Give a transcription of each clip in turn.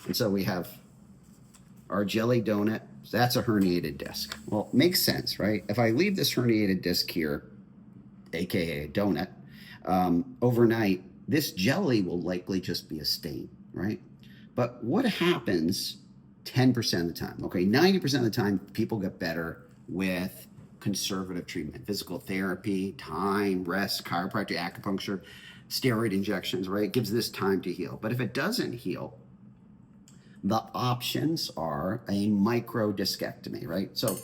And so we have our jelly donut. That's a herniated disc. Well, makes sense, right? If I leave this herniated disc here, aka a donut, overnight, this jelly will likely just be a stain, right? But what happens 10% of the time? Okay, 90% of the time, people get better with conservative treatment, physical therapy, time, rest, chiropractic, acupuncture, steroid injections, right? It gives this time to heal. But if it doesn't heal, the options are a microdiscectomy, right? So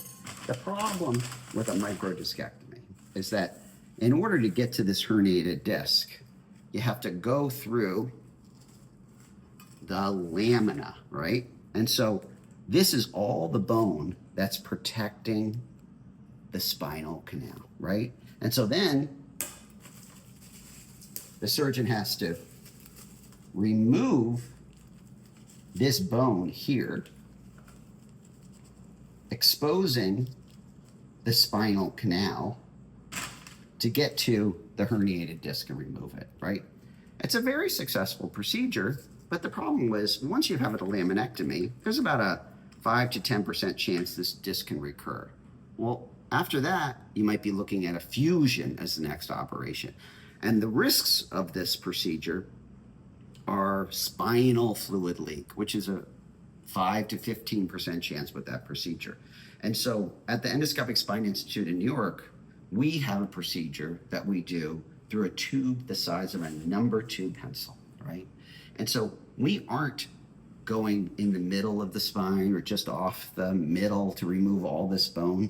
the problem with a microdiscectomy is that in order to get to this herniated disc, you have to go through the lamina, right? And so this is all the bone that's protecting the spinal canal, right? And so then the surgeon has to remove this bone here, exposing the spinal canal to get to the herniated disc and remove it, right? It's a very successful procedure, but the problem was once you have a laminectomy, there's about a 5 to 10% chance this disc can recur. Well, after that, you might be looking at a fusion as the next operation. And the risks of this procedure are spinal fluid leak, which is a 5 to 15% chance with that procedure. And so at the Endoscopic Spine Institute in New York, we have a procedure that we do through a tube the size of a number 2 pencil, right? And so we aren't going in the middle of the spine or just off the middle to remove all this bone.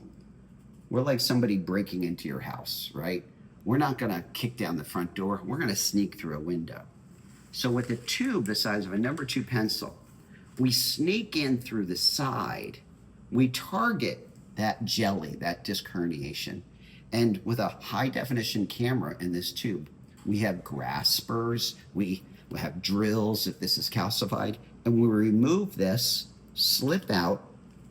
We're like somebody breaking into your house, right? We're not gonna kick down the front door. We're gonna sneak through a window. So with a tube the size of a number 2 pencil, we sneak in through the side, we target that jelly, that disc herniation. And with a high definition camera in this tube, we have graspers, we have drills if this is calcified, and we remove this, slip out,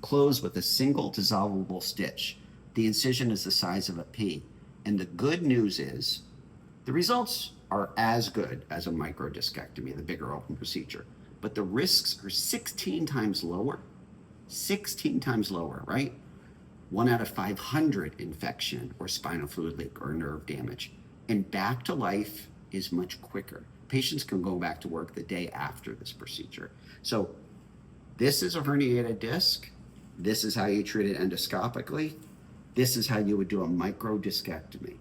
close with a single dissolvable stitch. The incision is the size of a pea. And the good news is the results are as good as a microdiscectomy, the bigger open procedure, but the risks are 16 times lower, 16 times lower, right? 1 out of 500 infection or spinal fluid leak or nerve damage. And back to life is much quicker. Patients can go back to work the day after this procedure. So this is a herniated disc. This is how you treat it endoscopically. This is how you would do a microdiscectomy.